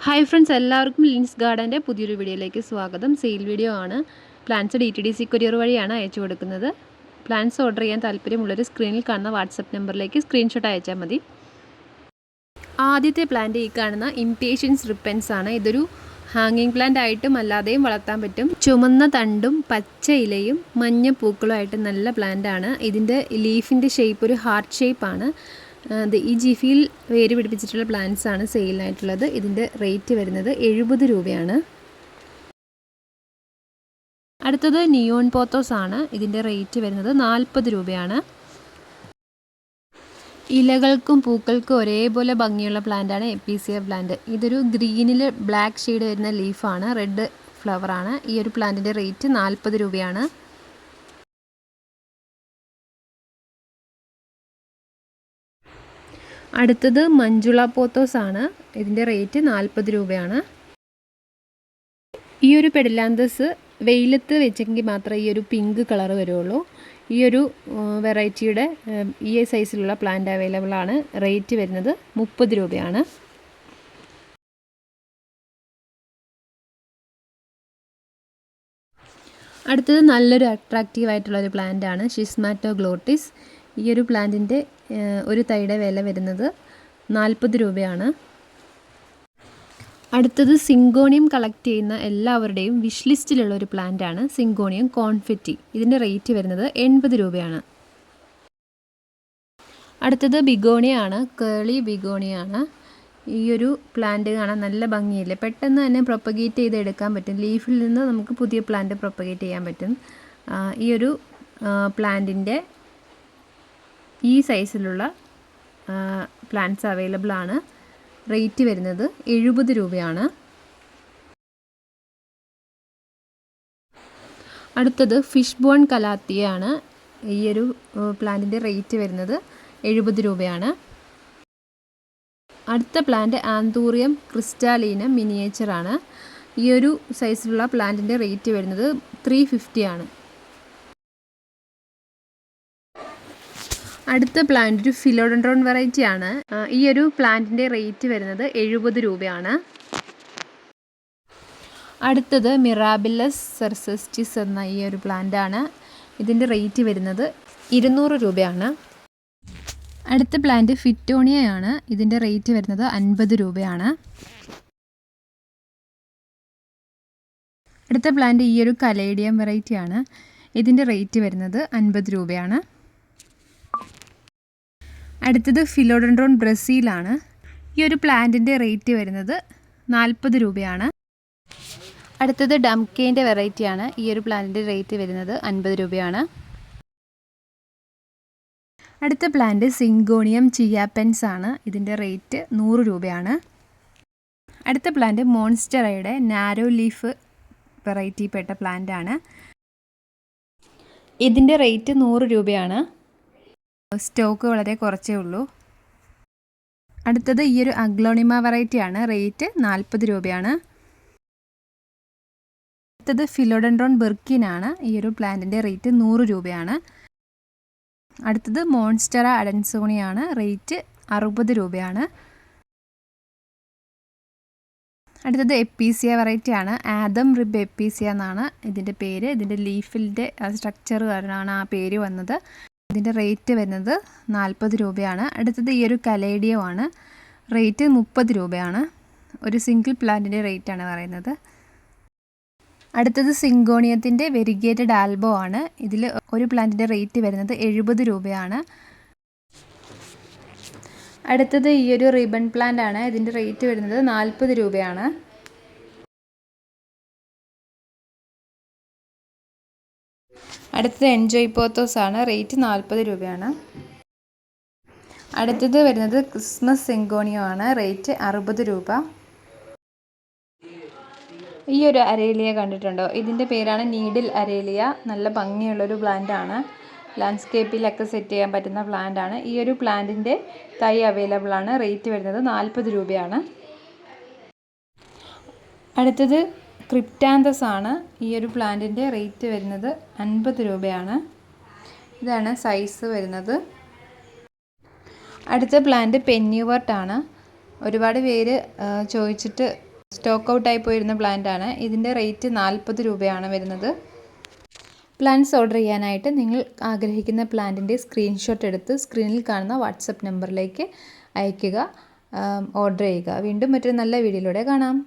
Hi friends, എല്ലാവർക്കും ലിൻസ് ഗാർഡൻ്റെ പുതിയൊരു വീഡിയോയിലേക്ക് സ്വാഗതം. സെയിൽ വീഡിയോ ആണ്. പ്ലാന്റ്സ് DTDC കൊറിയർ വഴിയാണ് അയച്ചു കൊടുക്കുന്നത്. പ്ലാന്റ്സ് ഓർഡർ ചെയ്യാൻ താല്പര്യമുള്ളൊരു സ്ക്രീനിൽ കാണുന്ന വാട്സപ്പ് നമ്പറിലേക്ക് സ്ക്രീൻഷോട്ട് അയച്ചാൽ മതി. ആദ്യത്തെ പ്ലാന്റ് ഈ കാണുന്ന ഇംപേഷ്യൻസ് റിപ്പൻസ് ആണ്. ഇതൊരു ഹാങ്ങിങ് പ്ലാന്റ് ആയിട്ടും അല്ലാതെയും വളർത്താൻ പറ്റും. ചുമന്ന തണ്ടും പച്ച ഇലയും മഞ്ഞ പൂക്കളുമായിട്ട് നല്ല പ്ലാന്റ് ആണ്. ഇതിൻ്റെ ലീഫിൻ്റെ ഷേപ്പ് ഒരു ഹാർട്ട് ഷേപ്പാണ്. ഈ ജിഫിയിൽ വേര് പിടിപ്പിച്ചിട്ടുള്ള പ്ലാന്റ്സ് ആണ് സെയിലിനായിട്ടുള്ളത്. ഇതിൻ്റെ റേറ്റ് വരുന്നത് 70 രൂപയാണ്. അടുത്തത് നിയോൺ പോത്തോസ് ആണ്. ഇതിൻ്റെ റേറ്റ് വരുന്നത് 40 രൂപയാണ്. ഇലകൾക്കും പൂക്കൾക്കും ഒരേപോലെ ഭംഗിയുള്ള പ്ലാന്റാണ് എപ്പീസിയ പ്ലാന്റ്. ഇതൊരു ഗ്രീനിൽ ബ്ലാക്ക് ഷെയ്ഡ് വരുന്ന ലീഫാണ്, റെഡ് ഫ്ലവറാണ്. ഈ ഒരു പ്ലാന്റിൻ്റെ റേറ്റ് 40 രൂപയാണ്. അടുത്തത് മഞ്ജുള പോത്തോസ് ആണ്. ഇതിൻ്റെ റേറ്റ് 40 രൂപയാണ്. ഈ ഒരു പെഡിലാന്തസ് വെയിലത്ത് വെച്ചെങ്കിൽ മാത്രമേ ഈ ഒരു പിങ്ക് കളർ വരുള്ളൂ. ഈ ഒരു വെറൈറ്റിയുടെ ഈ സൈസിലുള്ള പ്ലാന്റ് അവൈലബിൾ ആണ്. റേറ്റ് വരുന്നത് 30 രൂപയാണ്. അടുത്തത് നല്ലൊരു അട്രാക്റ്റീവ് ആയിട്ടുള്ളൊരു പ്ലാന്റ് ആണ്, ഷിസ്മാറ്റോ ഗ്ലോട്ടിസ്. ഈ ഒരു പ്ലാന്റിൻ്റെ ഒരു തൈയുടെ വില വരുന്നത് 40 രൂപയാണ്. അടുത്തത് സിങ്കോണിയം കളക്ട് ചെയ്യുന്ന എല്ലാവരുടെയും വിഷ് ലിസ്റ്റിലുള്ള ഒരു പ്ലാന്റ് ആണ് സിങ്കോണിയം കോൺഫെറ്റി. ഇതിൻ്റെ റേറ്റ് വരുന്നത് 80 രൂപയാണ്. അടുത്തത് ബിഗോണിയ ആണ്, കേളി ബിഗോണിയ ആണ്. ഈ ഒരു പ്ലാന്റ് കാണാൻ നല്ല ഭംഗിയില്ലേ, പെട്ടെന്ന് തന്നെ പ്രൊപ്പഗേറ്റ് ചെയ്ത് എടുക്കാൻ പറ്റും. ലീഫിൽ നിന്ന് നമുക്ക് പുതിയ പ്ലാന്റ് പ്രൊപ്പഗേറ്റ് ചെയ്യാൻ പറ്റും. ഈ ഒരു പ്ലാന്റിൻ്റെ ഈ സൈസിലുള്ള പ്ലാന്റ്സ് അവൈലബിൾ ആണ്. റേറ്റ് വരുന്നത് 70 രൂപയാണ്. അടുത്തത് ഫിഷ് ബോൺ കലാത്തിയ ആണ്. ഈ ഒരു പ്ലാന്റിൻ്റെ റേറ്റ് വരുന്നത് 70 രൂപയാണ്. അടുത്ത പ്ലാന്റ് ആന്തൂറിയം ക്രിസ്റ്റാലീനം മിനിയേച്ചർ ആണ്. ഈ ഒരു സൈസിലുള്ള പ്ലാന്റിൻ്റെ റേറ്റ് വരുന്നത് 350 ആണ്. അടുത്ത പ്ലാന്റ് ഒരു ഫിലോഡൻഡ്രോൺ വെറൈറ്റി ആണ്. ഈ ഒരു പ്ലാന്റിൻ്റെ റേറ്റ് വരുന്നത് 70 രൂപയാണ്. അടുത്തത് മിറാബിലസ് സെർസെസ്റ്റിസ് എന്ന ഈ ഒരു പ്ലാന്റ് ആണ്. ഇതിൻ്റെ റേറ്റ് വരുന്നത് 200 രൂപയാണ്. അടുത്ത പ്ലാന്റ് ഫിറ്റോണിയ ആണ്. ഇതിൻ്റെ റേറ്റ് വരുന്നത് 50 രൂപയാണ്. അടുത്ത പ്ലാന്റ് ഈ ഒരു കലേഡിയം വെറൈറ്റി ആണ്. ഇതിൻ്റെ റേറ്റ് വരുന്നത് 50 രൂപയാണ്. അടുത്തത് ഫിലോഡൻഡ്രോൺ ബ്രസീലാണ്. ഈ ഒരു പ്ലാന്റിൻ്റെ റേറ്റ് വരുന്നത് 40 രൂപയാണ്. അടുത്തത് ഡംകേൻ്റെ വെറൈറ്റിയാണ്. ഈ ഒരു പ്ലാന്റിൻ്റെ റേറ്റ് വരുന്നത് 50 രൂപയാണ്. അടുത്ത പ്ലാന്റ് സിങ്കോണിയം ചിയാപ്പെൻസ് ആണ്. ഇതിൻ്റെ റേറ്റ് 100 രൂപയാണ്. അടുത്ത പ്ലാന്റ് മോൺസ്റ്ററയുടെ നാരോ ലീഫ് വെറൈറ്റിപ്പെട്ട പ്ലാന്റ് ആണ്. ഇതിൻ്റെ റേറ്റ് 100 രൂപയാണ്. സ്റ്റോക്ക് വളരെ കുറച്ചേ ഉള്ളൂ. അടുത്തത് ഈ ഒരു അഗ്ലോണിമ വെറൈറ്റി ആണ്. റേറ്റ് 40 രൂപയാണ്. അടുത്തത് ഫിലോഡൻഡ്രോൺ ബെർക്കിൻ ആണ്. ഈ ഒരു പ്ലാന്റിൻ്റെ റേറ്റ് 100 രൂപയാണ്. അടുത്തത് മോൺസ്റ്ററ അഡൻസോണിയാണ്. റേറ്റ് 60 രൂപയാണ്. അടുത്തത് എപ്പീസിയ വെറൈറ്റി ആണ്. ആദം റിബ് എപ്പീസിയ എന്നാണ് ഇതിൻ്റെ പേര്. ഇതിൻ്റെ ലീഫിൻ്റെ സ്ട്രക്ചർ കാരണമാണ് ആ പേര് വന്നത്. ഇതിൻ്റെ റേറ്റ് വരുന്നത് 40 രൂപയാണ്. അടുത്തത് ഈ ഒരു കലേഡിയം ആണ്. റേറ്റ് 30 രൂപയാണ്. ഒരു സിംഗിൾ പ്ലാന്റിൻ്റെ റേറ്റാണ് പറയുന്നത്. അടുത്തത് സിങ്കോണിയത്തിൻ്റെ വെരിഗേറ്റഡ് ആൽബോ ആണ്. ഇതിൽ ഒരു പ്ലാന്റിൻ്റെ റേറ്റ് വരുന്നത് 70 രൂപയാണ്. അടുത്തത് ഈ ഒരു റിബൺ പ്ലാന്റ് ആണ്. ഇതിൻ്റെ റേറ്റ് വരുന്നത് 40 രൂപയാണ്. അടുത്തത് എൻജോയ് പോത്തോസ് ആണ്. റേറ്റ് 40 രൂപയാണ്. അടുത്തത് വരുന്നത് ക്രിസ്മസ് സിങ്കോണിയോ ആണ്. റേറ്റ് 60 രൂപ. ഈ ഒരു അരേലിയ കണ്ടിട്ടുണ്ടോ? ഇതിൻ്റെ പേരാണ് നീഡിൽ അരേലിയ. നല്ല ഭംഗിയുള്ളൊരു പ്ലാന്റ് ആണ്. ലാൻഡ്സ്കേപ്പിലൊക്കെ സെറ്റ് ചെയ്യാൻ പറ്റുന്ന പ്ലാന്റ് ആണ്. ഈ ഒരു പ്ലാന്റിൻ്റെ തൈ അവൈലബിൾ ആണ്. റേറ്റ് വരുന്നത് 40 രൂപയാണ്. അടുത്തത് ക്രിപ്റ്റാന്തസ് ആണ്. ഈ ഒരു പ്ലാന്റിൻ്റെ റേറ്റ് വരുന്നത് 50 രൂപയാണ്. ഇതാണ് സൈസ് വരുന്നത്. അടുത്ത പ്ലാന്റ് പെന്നിവർട്ട് ആണ്. ഒരുപാട് പേര് ചോദിച്ചിട്ട് സ്റ്റോക്ക് ഔട്ടായി പോയിരുന്ന പ്ലാന്റാണ്. ഇതിൻ്റെ റേറ്റ് 40 രൂപയാണ് വരുന്നത്. പ്ലാന്റ്സ് ഓർഡർ ചെയ്യാനായിട്ട് നിങ്ങൾ ആഗ്രഹിക്കുന്ന പ്ലാന്റിൻ്റെ സ്ക്രീൻഷോട്ട് എടുത്ത് സ്ക്രീനിൽ കാണുന്ന വാട്സപ്പ് നമ്പറിലേക്ക് അയയ്ക്കുക, ഓർഡർ ചെയ്യുക. വീണ്ടും മറ്റൊരു നല്ല വീഡിയോയിലൂടെ കാണാം.